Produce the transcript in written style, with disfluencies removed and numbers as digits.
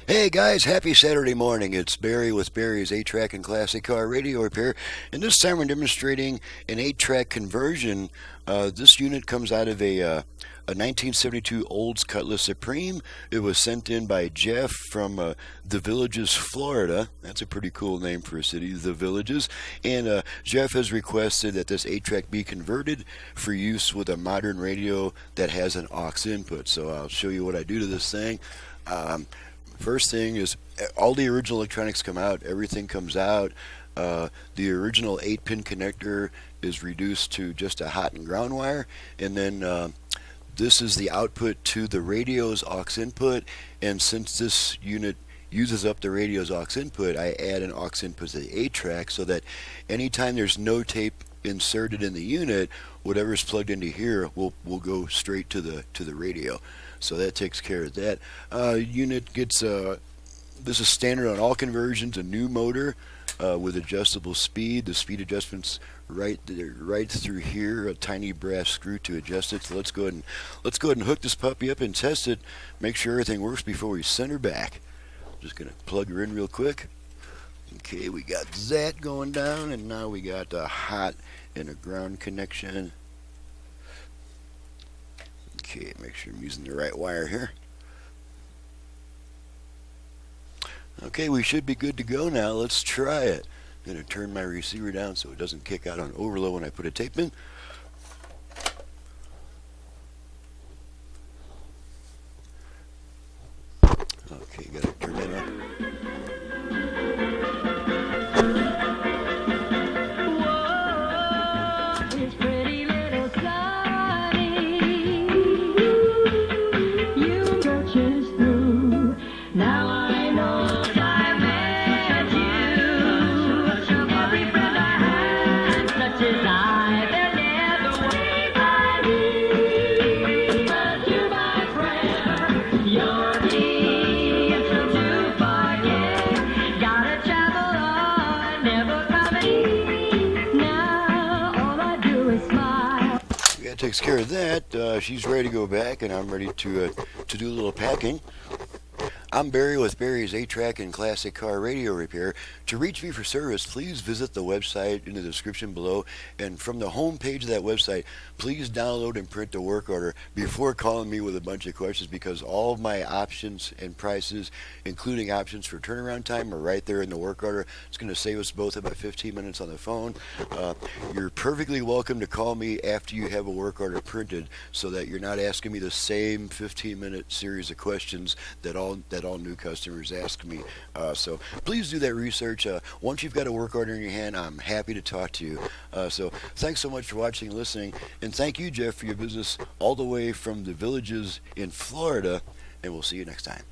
Hey guys, happy Saturday morning. It's Barry with Barry's 8-track and classic car radio repair. And this time we're demonstrating an 8-track conversion. This unit comes out of a 1972 Olds Cutlass Supreme. It was sent in by Jeff from The Villages, Florida. That's a pretty cool name for a city, The Villages. And Jeff has requested that this 8-track be converted for use with a modern radio that has an aux input. So I'll show you what I do to this thing. First thing is all the original electronics come out, everything comes out. The original 8-pin connector is reduced to just a hot and ground wire, and then this is the output to the radio's aux input. And since this unit uses up the radio's aux input, I add an aux input to the 8-track so that anytime there's no tape inserted in the unit, whatever's plugged into here will go straight to the radio. So that takes care of that. Unit gets this is standard on all conversions, a new motor with adjustable speed. The speed adjustment's right through here, a tiny brass screw to adjust it. So let's go ahead and hook this puppy up and test it. Make sure everything works before we send her back. Just gonna plug her in real quick. Okay, we got that going down, and now we got a hot and a ground connection. Okay, make sure I'm using the right wire here. Okay, we should be good to go now. Let's try it. I'm going to turn my receiver down so it doesn't kick out on overload when I put a tape in. Okay, got to turn that on. That takes care of that. She's ready to go back, and I'm ready to do a little packing. I'm Barry with Barry's 8-track and classic car radio repair. To reach me for service, please visit the website in the description below. And from the home page of that website, please download and print the work order before calling me with a bunch of questions, because all of my options and prices, including options for turnaround time, are right there in the work order. It's going to save us both about 15 minutes on the phone. You're perfectly welcome to call me after you have a work order printed, so that you're not asking me the same 15-minute series of questions that all new customers ask me. So please do that research. Once you've got a work order in your hand, I'm happy to talk to you. So thanks so much for watching and listening, and thank you, Jeff, for your business all the way from the Villages in Florida, and we'll see you next time.